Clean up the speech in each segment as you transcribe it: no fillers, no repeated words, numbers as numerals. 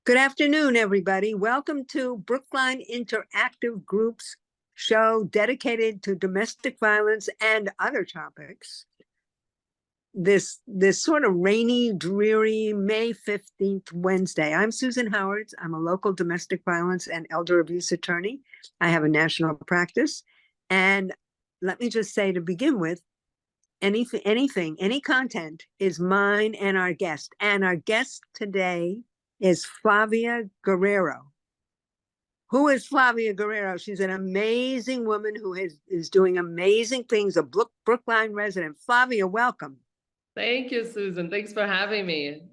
Good afternoon, everybody. Welcome to Brookline Interactive Group's show dedicated to domestic violence and other topics. This sort of rainy, dreary May 15th Wednesday. I'm Susan Howards. I'm a local domestic violence and elder abuse attorney. I have a national practice. And let me just say to begin with, any content is mine and our guest. And our guest today is Flavia Guerreiro. Who is Flavia Guerreiro? She's an amazing woman who is doing amazing things, a Brookline resident. Flavia, welcome. Thank you, Susan. Thanks for having me.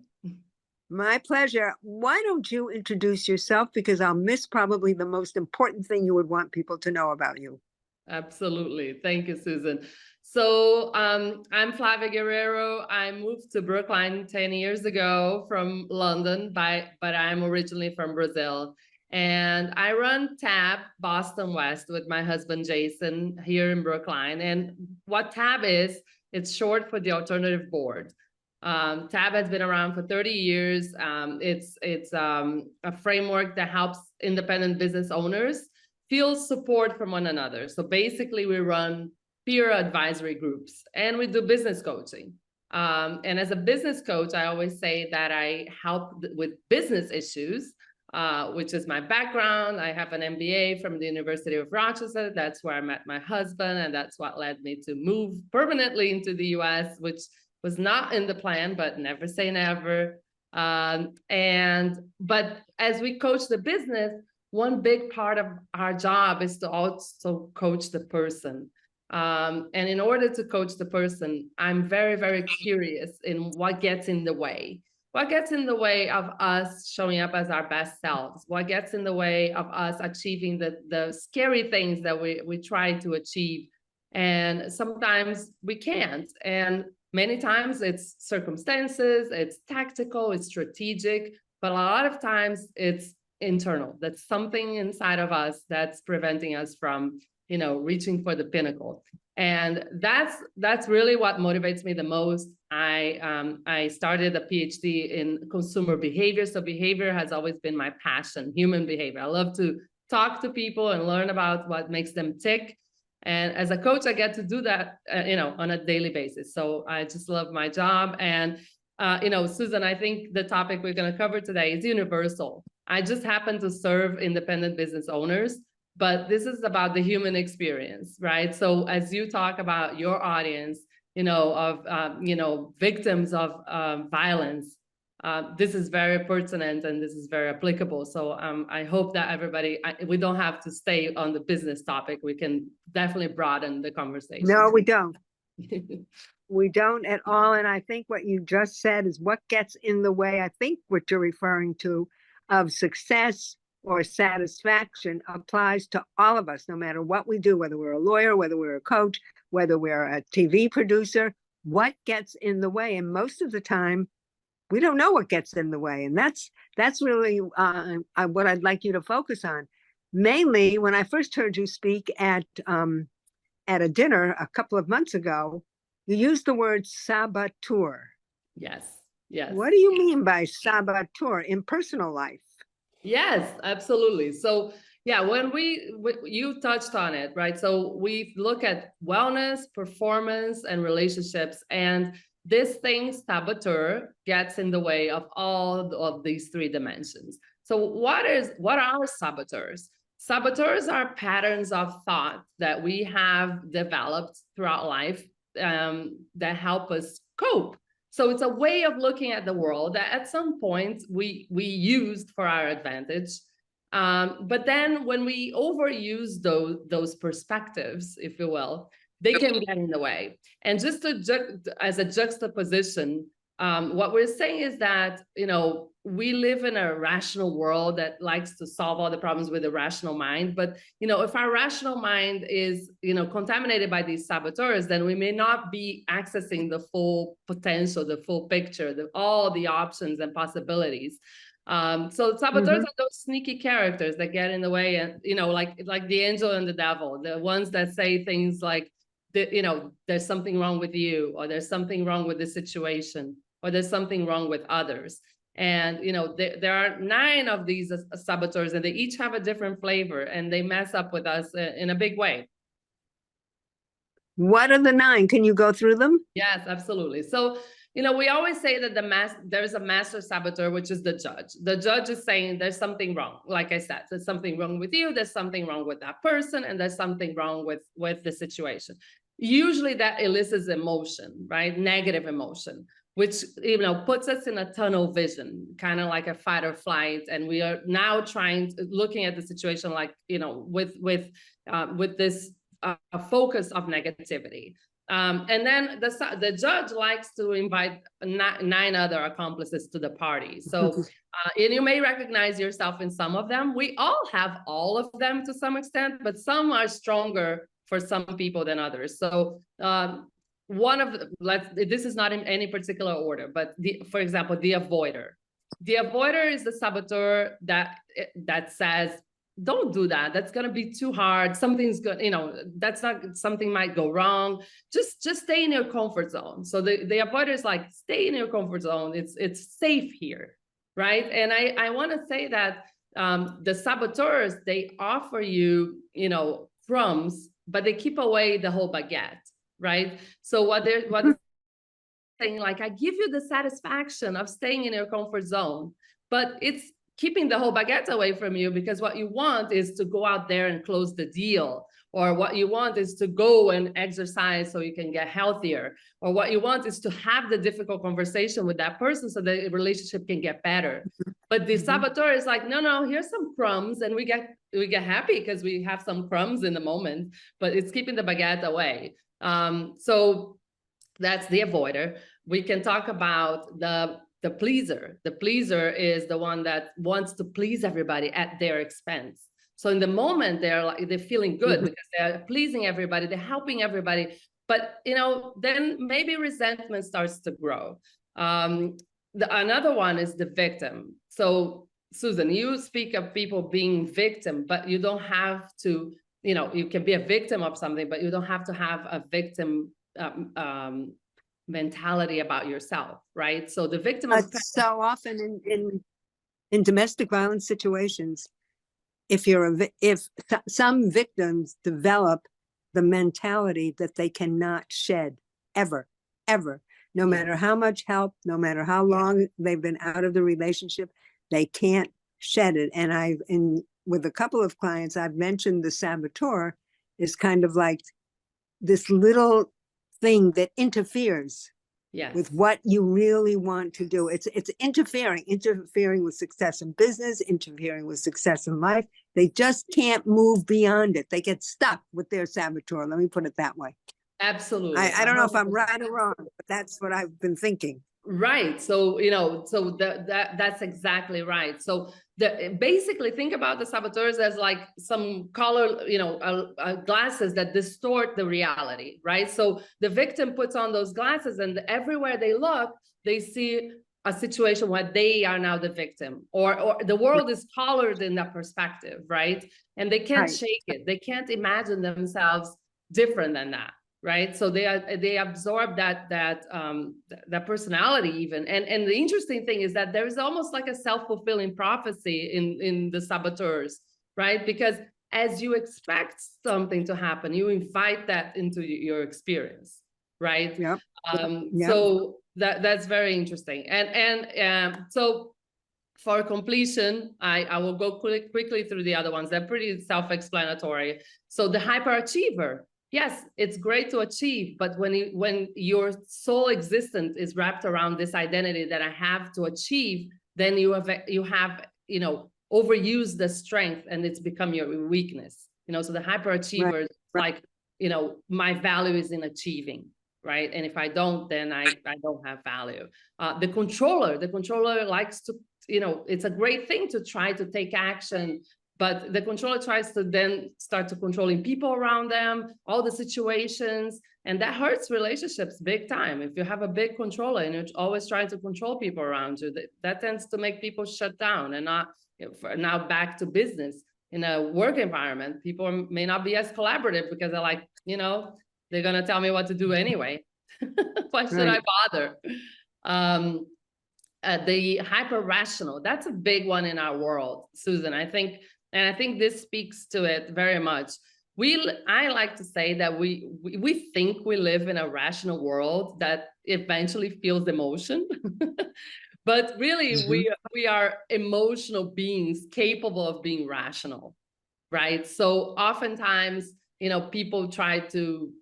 My pleasure. Why don't you introduce yourself? Because I'll miss probably the most important thing you would want people to know about you. Absolutely. Thank you, Susan. So I'm Flavia Guerreiro. I moved to Brookline 10 years ago from London, but I'm originally from Brazil. And I run TAB Boston West with my husband, Jason, here in Brookline. And what TAB is, it's short for the Alternative Board. TAB has been around for 30 years. It's a framework that helps independent business owners feel support from one another. So basically, we run peer advisory groups and we do business coaching. And as a business coach, I always say that I help with business issues, which is my background. I have an MBA from the University of Rochester. That's where I met my husband, and that's what led me to move permanently into the US, which was not in the plan, but never say never. But as we coach the business, one big part of our job is to also coach the person. And in order to coach the person, I'm very, very curious in what gets in the way. What gets in the way of us showing up as our best selves? What gets in the way of us achieving the scary things that we try to achieve? And sometimes we can't. And many times it's circumstances, it's tactical, it's strategic, but a lot of times it's internal. That's something inside of us that's preventing us from, reaching for the pinnacle. And that's really what motivates me the most. I started a PhD in consumer behavior. So behavior has always been my passion, human behavior. I love to talk to people and learn about what makes them tick. And as a coach, I get to do that, on a daily basis. So I just love my job. And, Susan, I think the topic we're going to cover today is universal. I just happen to serve independent business owners, but this is about the human experience, right? So as you talk about your audience, victims of violence, this is very pertinent and this is very applicable. So I hope that we don't have to stay on the business topic. We can definitely broaden the conversation. No, we don't. We don't at all. And I think what you just said is what gets in the way. I think what you're referring to of success or satisfaction applies to all of us, no matter what we do, whether we're a lawyer, whether we're a coach, whether we're a TV producer, what gets in the way. And most of the time, we don't know what gets in the way. And that's really what I'd like you to focus on. Mainly, when I first heard you speak at a dinner a couple of months ago, you used the word saboteur. Yes. What do you mean by saboteur in personal life? Yes, absolutely. So yeah, when you touched on it, right? So we look at wellness, performance, and relationships, and this thing, saboteur, gets in the way of all of these three dimensions. So what are saboteurs? Saboteurs are patterns of thought that we have developed throughout life that help us cope. So it's a way of looking at the world that at some point we used for our advantage. But then when we overuse those perspectives, if you will, they can get in the way. And just as a juxtaposition, what we're saying is that, we live in a rational world that likes to solve all the problems with a rational mind. But, if our rational mind is, contaminated by these saboteurs, then we may not be accessing the full potential, the full picture, all the options and possibilities. So saboteurs are those sneaky characters that get in the way, and, like the angel and the devil, the ones that say things like, there's something wrong with you, or there's something wrong with the situation, or there's something wrong with others. And, there are 9 of these saboteurs, and they each have a different flavor, and they mess up with us in a big way. What are the 9? Can you go through them? Yes, absolutely. So, we always say that there's a master saboteur, which is the judge. The judge is saying there's something wrong. Like I said, there's something wrong with you, there's something wrong with that person, and there's something wrong with the situation. Usually that elicits emotion, right? Negative emotion, which, puts us in a tunnel vision, kind of like a fight or flight. And we are now looking at the situation like, with this focus of negativity. And then the judge likes to invite 9 other accomplices to the party. So, and you may recognize yourself in some of them. We all have all of them to some extent, but some are stronger for some people than others. So, this is not in any particular order, but for example, the avoider. The avoider is the saboteur that says, don't do that. That's going to be too hard. Something's good. Something might go wrong. Just stay in your comfort zone. So the avoider is like, stay in your comfort zone. It's safe here. Right. And I want to say that the saboteurs, they offer you, crumbs, but they keep away the whole baguette. Right. So what they're saying, like, I give you the satisfaction of staying in your comfort zone, but it's keeping the whole baguette away from you, because what you want is to go out there and close the deal, or what you want is to go and exercise so you can get healthier, or what you want is to have the difficult conversation with that person so the relationship can get better. But the saboteur is like, no, here's some crumbs, and we get happy because we have some crumbs in the moment, but it's keeping the baguette away. So that's the avoider. We can talk about the pleaser. The pleaser is the one that wants to please everybody at their expense. So in the moment, they're feeling good because they're pleasing everybody, they're helping everybody. But then maybe resentment starts to grow. Another one is the victim. So Susan, you speak of people being victim, but you don't have to. You can be a victim of something, but you don't have to have a victim mentality about yourself, right? So the victim is so often in domestic violence situations, if some victims develop the mentality that they cannot shed ever, no matter how much help, no matter how long they've been out of the relationship, they can't shed it. And with a couple of clients, I've mentioned the saboteur is kind of like this little thing that interferes with what you really want to do. It's interfering with success in business, interfering with success in life. They just can't move beyond it. They get stuck with their saboteur. Let me put it that way. Absolutely. I don't know if I'm right or wrong, but that's what I've been thinking. Right. So, that's exactly right. So basically think about the saboteurs as like some color, glasses that distort the reality, right? So the victim puts on those glasses, and everywhere they look, they see a situation where they are now the victim, or the world is colored in that perspective, right? And they can't shake it. They can't imagine themselves different than that. Right. So they absorb that personality even. And the interesting thing is that there is almost like a self-fulfilling prophecy in the saboteurs, right? Because as you expect something to happen, you invite that into your experience, right? Yeah. So that's very interesting. And so for completion, I will go quickly through the other ones. They're pretty self-explanatory. So the hyperachiever. Yes, it's great to achieve, but when your sole existence is wrapped around this identity that I have to achieve, then you have overused the strength, and it's become your weakness. So the hyperachiever is like, my value is in achieving, right? And if I don't, then I don't have value. The controller likes to, it's a great thing to try to take action. But the controller tries to then start to controlling people around them, all the situations, and that hurts relationships big time. If you have a big controller and you're always trying to control people around you, that tends to make people shut down and not. Now back to business. In a work environment, people may not be as collaborative because they're like, they're going to tell me what to do anyway. Why should I bother? the hyper rational. That's a big one in our world, Susan. I think this speaks to it very much. I like to say that we think we live in a rational world that eventually feels emotion. But really, we are emotional beings capable of being rational, right? So oftentimes, people try to,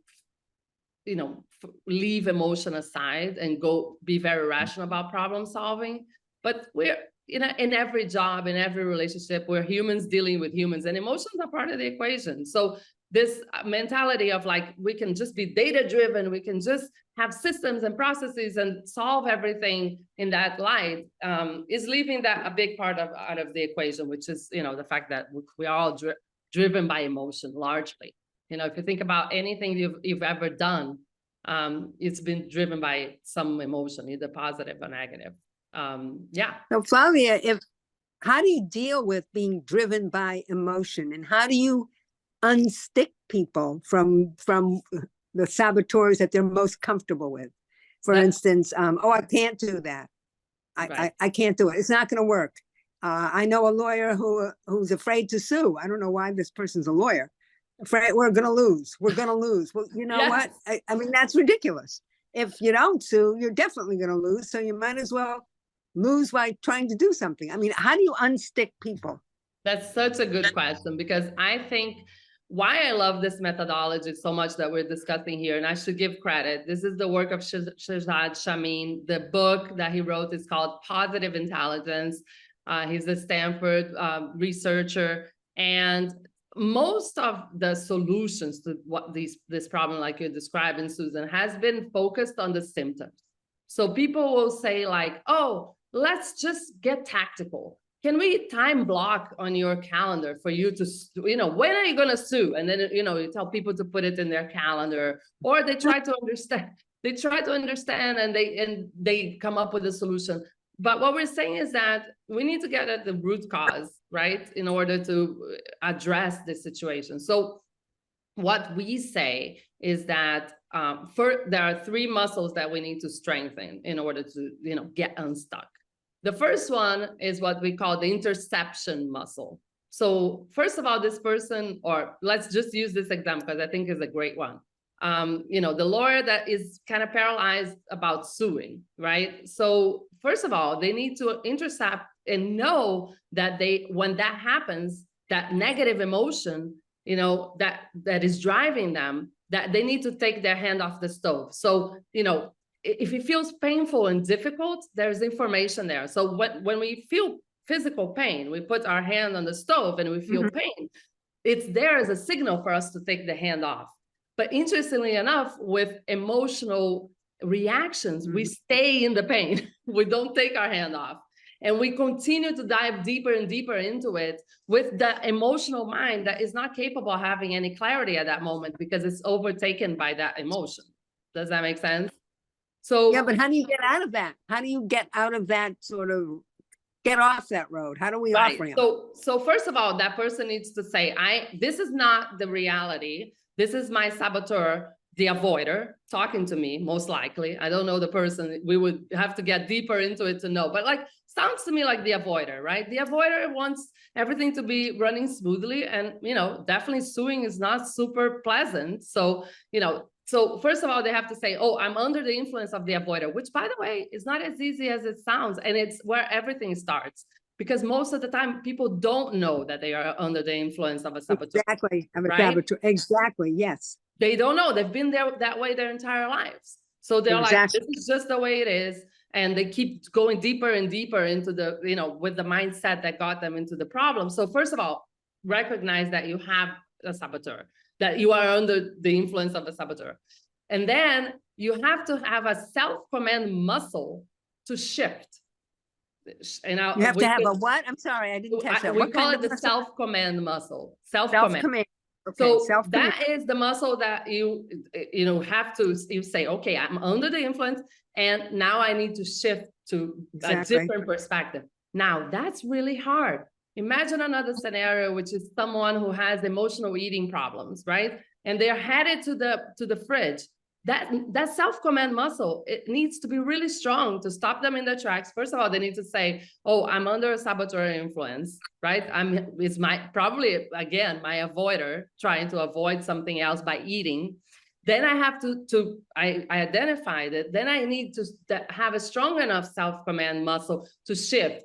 leave emotion aside and go be very rational about problem solving. But we're, in every job, in every relationship, we're humans dealing with humans, and emotions are part of the equation. So this mentality of like, we can just be data driven, we can just have systems and processes and solve everything in that light, is leaving that a big part out of the equation, which is, the fact that we are all driven by emotion largely. If you think about anything you've ever done, it's been driven by some emotion, either positive or negative. Yeah. So Flavia, how do you deal with being driven by emotion, and how do you unstick people from the saboteurs that they're most comfortable with? For instance, I can't do that. I can't do it. It's not going to work. I know a lawyer who's afraid to sue. I don't know why this person's a lawyer. Afraid we're going to lose. We're going to lose. Well, you know what? I mean, that's ridiculous. If you don't sue, you're definitely going to lose. So you might as well lose by trying to do something. I mean, how do you unstick people? That's such a good question, because I think why I love this methodology so much that we're discussing here, and I should give credit. This is the work of Shahzad Shamin. The book that he wrote is called Positive Intelligence. He's a Stanford researcher, and most of the solutions to what this problem, like you're describing, Susan, has been focused on the symptoms. So people will say like, oh, let's just get tactical. Can we time block on your calendar for you to, when are you going to sue? And then, you tell people to put it in their calendar, or they try to understand. They try to understand, and they come up with a solution. But what we're saying is that we need to get at the root cause, right, in order to address this situation. So what we say is that there are three muscles that we need to strengthen in order to, get unstuck. The first one is what we call the interception muscle. So first of all, this person, or let's just use this example because I think is a great one. The lawyer that is kind of paralyzed about suing, right? So first of all, they need to intercept and know that when that happens, that negative emotion, that is driving them, that they need to take their hand off the stove. So, if it feels painful and difficult, there's information there. So when we feel physical pain, we put our hand on the stove and we feel pain. It's there as a signal for us to take the hand off. But interestingly enough, with emotional reactions, we stay in the pain. We don't take our hand off. And we continue to dive deeper and deeper into it with the emotional mind that is not capable of having any clarity at that moment because it's overtaken by that emotion. Does that make sense? So yeah, but how do you get out of that? How do you get out of that sort of get off that road? How do we off ramp? So first of all, that person needs to say, this is not the reality. This is my saboteur, the avoider, talking to me, most likely. I don't know the person. We would have to get deeper into it to know. But sounds to me like the avoider, right? The avoider wants everything to be running smoothly. And, definitely suing is not super pleasant. So, so first of all, they have to say, oh, I'm under the influence of the avoider, which, by the way, is not as easy as it sounds. And it's where everything starts. Because most of the time, people don't know that they are under the influence of a saboteur. Exactly. Of a saboteur. Exactly. Yes. They don't know. They've been there that way their entire lives. So they're like, this is just the way it is. And they keep going deeper and deeper into the, with the mindset that got them into the problem. So first of all, recognize that you have a saboteur, that you are under the influence of a saboteur. And then you have to have a self-command muscle to shift. And you have to have a what? I'm sorry, I didn't catch that. We call it the self-command muscle. Self-command. Okay, so that is the muscle that you have to, you say, okay, I'm under the influence, and now I need to shift to a different perspective. Now that's really hard. Imagine another scenario, which is someone who has emotional eating problems, right? And they're headed to the fridge. that self-command muscle, it needs to be really strong to stop them in their tracks. First of all, they need to say, oh, I'm under a saboteur influence, right? It's probably, again, my avoider trying to avoid something else by eating. Then I have I identified it. Then I need to have a strong enough self-command muscle to shift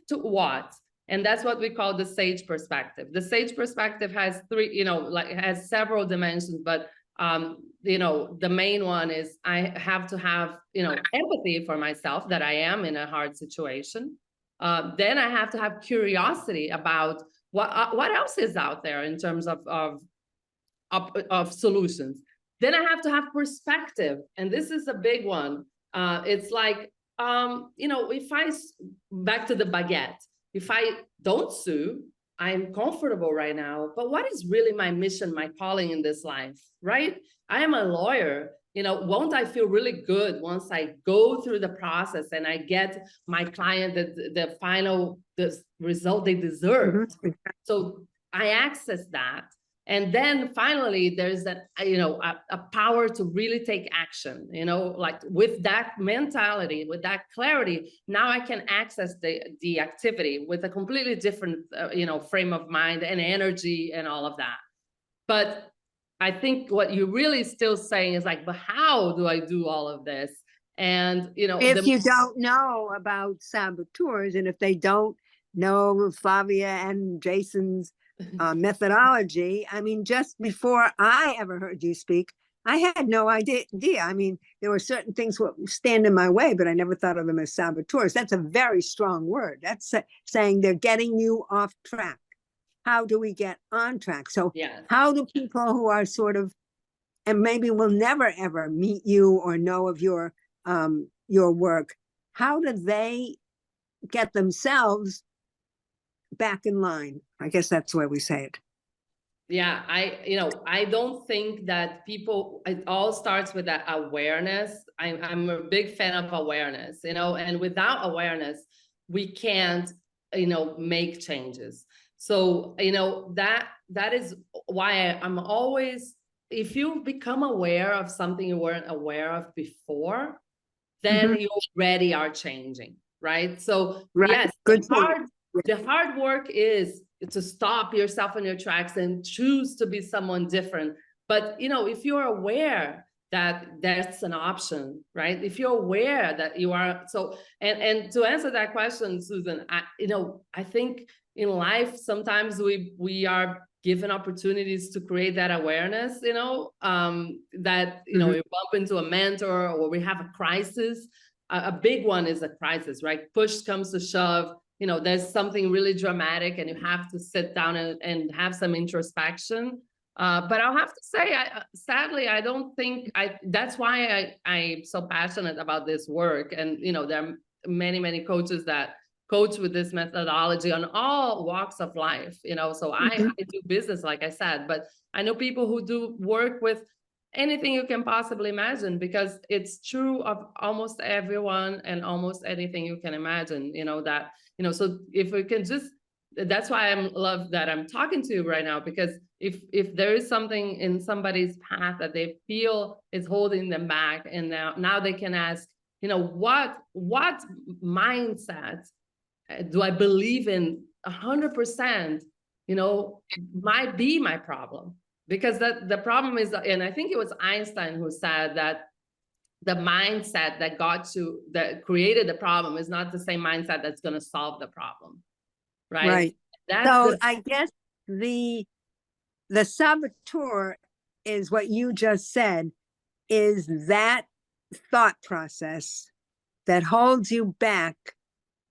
to what? And that's what we call the SAGE perspective. The SAGE perspective has has several dimensions, but the main one is I have to have, empathy for myself that I am in a hard situation. Then I have to have curiosity about what else is out there in terms of solutions. Then I have to have perspective. And this is a big one. It's like, if back to the baguette, if I don't sue, I'm comfortable right now, but what is really my mission, my calling in this life, right? I am a lawyer, won't I feel really good once I go through the process and I get my client the final result they deserve? Mm-hmm. So I access that. And then finally, there's a power to really take action, like with that mentality, with that clarity, now I can access the activity with a completely different, frame of mind and energy and all of that. But I think what you're really still saying is like, but how do I do all of this? And, if you don't know about saboteurs, and if they don't know Flavia and Jason's methodology, I mean, just before I ever heard you speak, I had no idea. I mean, there were certain things that stand in my way, but I never thought of them as saboteurs. That's a very strong word. That's saying they're getting you off track. How do we get on track? So how do people who are sort of, and maybe will never ever meet you or know of your work, how do they get themselves back in line? I guess that's the way we say it. Yeah, I don't think that it all starts with that awareness. I'm a big fan of awareness, and without awareness, we can't, make changes. So, that is why I'm always, if you become aware of something you weren't aware of before, then you already are changing, right? So yes, the hard work is to stop yourself in your tracks and choose to be someone different. But, if you're aware that that's an option, right? If you're aware that you are, and to answer that question, Susan, I think in life, sometimes we are given opportunities to create that awareness, that, we bump into a mentor or we have a crisis. A big one is a crisis, right? Push comes to shove, there's something really dramatic and you have to sit down and have some introspection. But I'll have to say, sadly, I don't think that's why I'm so passionate about this work. And, there are many, many coaches that coach with this methodology on all walks of life, so I do business, like I said, but I know people who do work with anything you can possibly imagine, because it's true of almost everyone and almost anything you can imagine, that, so if we can just, that's why I love that I'm talking to you right now, because if there is something in somebody's path that they feel is holding them back, and now they can ask, what mindset do I believe in 100%, might be my problem. Because the problem is, and I think it was Einstein who said that the mindset that created the problem is not the same mindset that's going to solve the problem. Right. So I guess the saboteur is what you just said, is that thought process that holds you back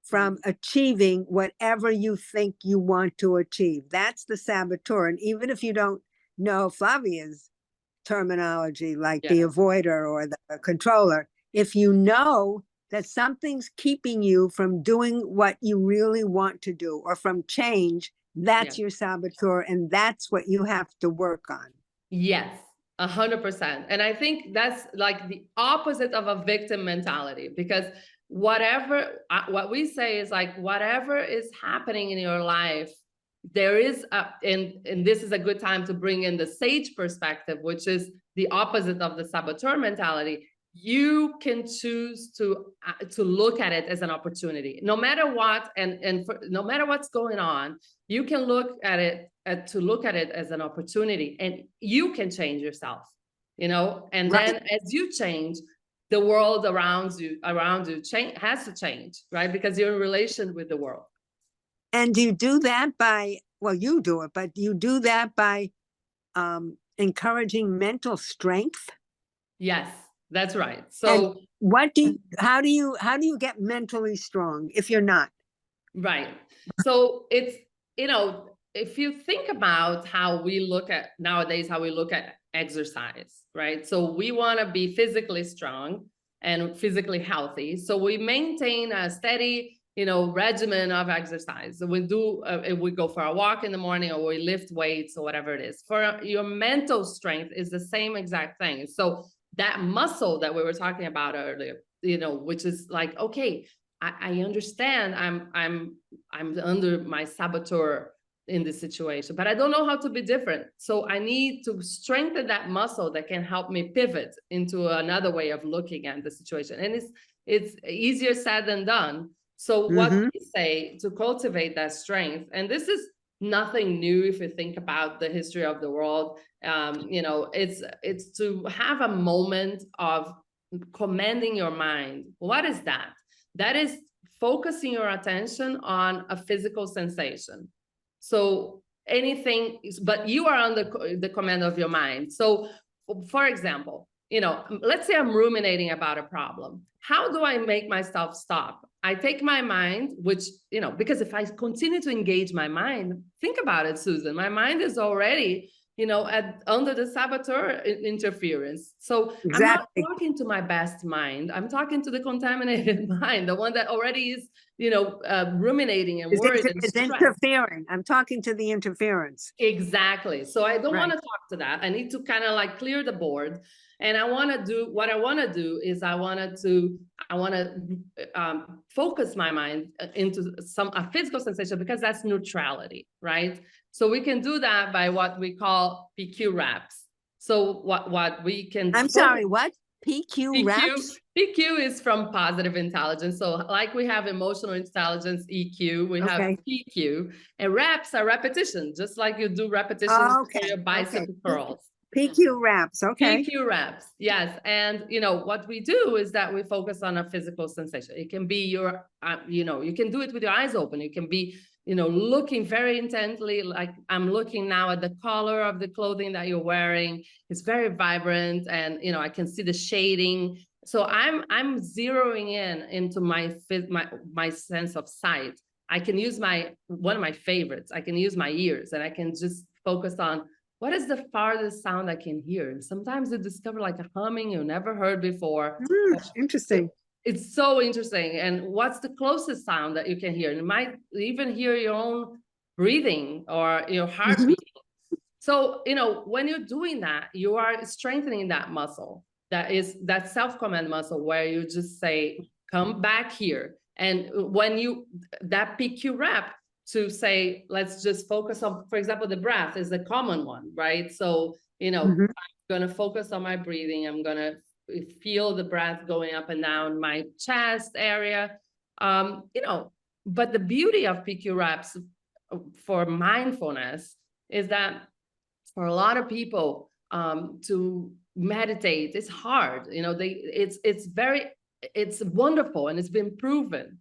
from achieving whatever you think you want to achieve. That's the saboteur. And even if you don't know Flavia's terminology, like the avoider or the controller, if you know that something's keeping you from doing what you really want to do or from change, that's your saboteur, and that's what you have to work on. Yes, 100%. And I think that's like the opposite of a victim mentality, because what we say is like, whatever is happening in your life, there is and this is a good time to bring in the sage perspective, which is the opposite of the saboteur mentality. You can choose to look at it as an opportunity, no matter what, no matter what's going on. You can look at it as an opportunity, and you can change yourself, you know. And Right. then as you change, the world around you has to change, right? Because you're in relation with the world. And you do that by, well, you do it, but you do that by encouraging mental strength. Yes, that's right. And So how do you get mentally strong if you're not? right. So it's, you know, if you think about how we look at nowadays, how we look at exercise, right? So we want to be physically strong and physically healthy. So we maintain a steady, you know, regimen of exercise. So we do, we go for a walk in the morning, or we lift weights, or whatever it is. For your mental strength is the same exact thing. So that muscle that we were talking about earlier, you know, which is like, okay, I understand I'm under my saboteur in this situation, but I don't know how to be different. So I need to strengthen that muscle that can help me pivot into another way of looking at the situation. And it's easier said than done. So what we say to cultivate that strength, and this is nothing new if you think about the history of the world, you know, it's to have a moment of commanding your mind. What is that? That is focusing your attention on a physical sensation. So anything, but you are on the command of your mind. So for example, you know, let's say I'm ruminating about a problem. How do I make myself stop? I take my mind, which, you know, because if I continue to engage my mind, think about it, Susan, my mind is already, you know, under the saboteur interference. So Exactly. I'm not talking to my best mind. I'm talking to the contaminated mind, the one that already is, you know, ruminating and worried and It's stressed. interfering. I'm talking to the interference. Exactly. So I don't Right. want to talk to that. I need to kind of like clear the board. And I want to do what I want to do is I want to focus my mind into a physical sensation, because that's neutrality, right? So we can do that by what we call PQ reps. So what we can I'm sorry, what? PQ reps? PQ is from positive intelligence. So like we have emotional intelligence, EQ, we have PQ, and reps are repetition, just like you do repetitions for your bicep curls. PQ reps, okay. PQ reps, yes. And, you know, what we do is that we focus on a physical sensation. It can be your, you know, you can do it with your eyes open. You can be, you know, looking very intently, like I'm looking now at the color of the clothing that you're wearing. It's very vibrant, and, you know, I can see the shading. So I'm zeroing in into my sense of sight. I can use one of my favorites. I can use my ears, and I can just focus on what is the farthest sound I can hear. And sometimes you discover like a humming you never heard before. Interesting. It's so interesting. And what's the closest sound that you can hear? You might even hear your own breathing or your heart beating. So, you know, when you're doing that, you are strengthening that muscle. That is that self-command muscle where you just say, come back here. And when that PQ rep to say, let's just focus on, for example, the breath is a common one, right? So, you know, I'm going to focus on my breathing. I'm going to feel the breath going up and down my chest area. You know, but the beauty of PQ reps for mindfulness is that for a lot of people, to meditate, it's hard. You know, it's wonderful, and it's been proven,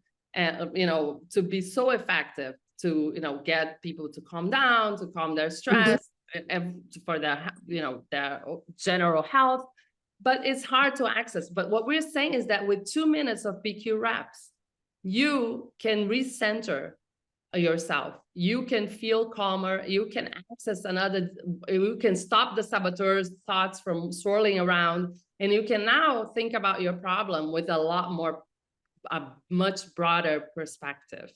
you know, to be so effective to, you know, get people to calm down, to calm their stress, and for their, you know, their general health. But it's hard to access. But what we're saying is that with 2 minutes of PQ reps, you can recenter yourself. You can feel calmer. You can access you can stop the saboteur's thoughts from swirling around. And you can now think about your problem with a much broader perspective.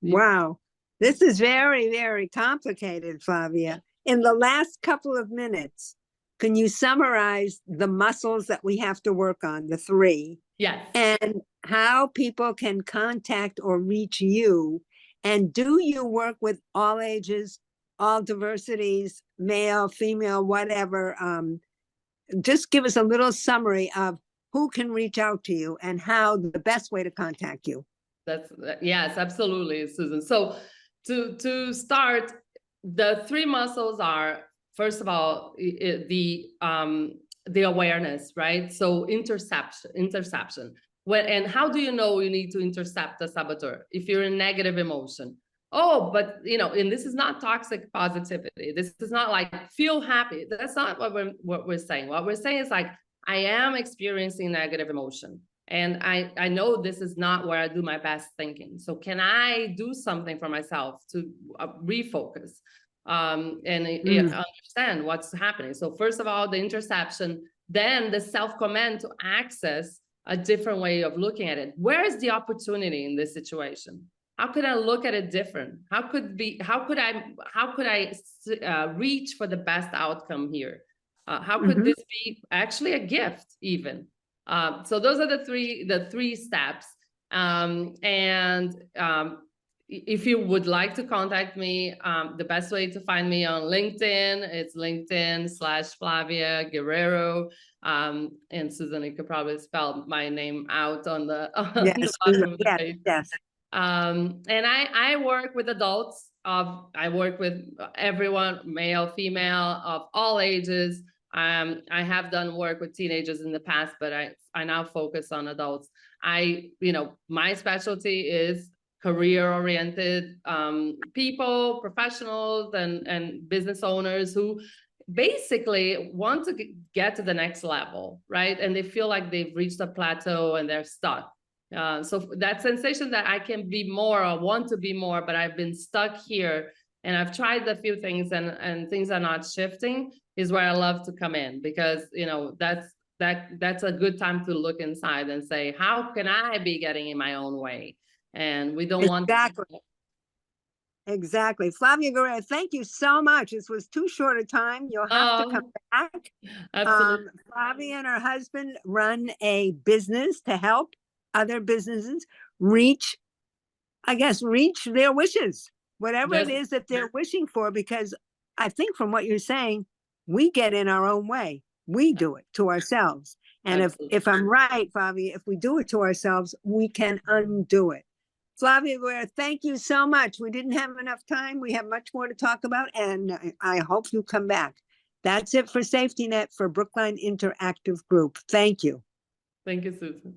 Wow. This is very, very complicated, Flavia. In the last couple of minutes, can you summarize the muscles that we have to work on, the 3? Yes. And how people can contact or reach you And do you work with all ages, all diversities, male, female, whatever? Just give us a little summary of who can reach out to you and how the best way to contact you. Yes, absolutely, Susan. So to start, the three muscles are, first of all, the awareness, right? So interception. And how do you know you need to intercept a saboteur? If you're in negative emotion. Oh, but and this is not toxic positivity. This is not like feel happy. That's not what we're saying. What we're saying is like, I am experiencing negative emotion. And I know this is not where I do my best thinking. So can I do something for myself to refocus and understand what's happening? So first of all, the interception, then the self-command to access a different way of looking at it. Where is the opportunity in this situation? How could I look at it different? How could I reach for the best outcome here? How could this be actually a gift even? So those are the three steps. If you would like to contact me, the best way to find me on LinkedIn, it's LinkedIn/Flavia Guerreiro. And Susan, you could probably spell my name out on the, yes, bottom of the page. Yes. And I work with adults. I work with everyone, male, female, of all ages. I have done work with teenagers in the past, but I now focus on adults. My specialty is career-oriented people, professionals, and business owners who basically want to get to the next level, right? And they feel like they've reached a plateau and they're stuck. So that sensation that I can be more or want to be more, but I've been stuck here and I've tried a few things and things are not shifting, is where I love to come in, because that's a good time to look inside and say, how can I be getting in my own way? And we don't want Exactly. Flavia Guerreiro, thank you so much. This was too short a time. You'll have to come back. Absolutely. Flavia and her husband run a business to help other businesses reach their wishes, whatever it is that they're wishing for, because I think from what you're saying, we get in our own way. We do it to ourselves. And if I'm right, Flavia, if we do it to ourselves, we can undo it. Flavia Guerreiro, thank you so much. We didn't have enough time. We have much more to talk about, and I hope you come back. That's it for Safety Net for Brookline Interactive Group. Thank you. Thank you, Susan.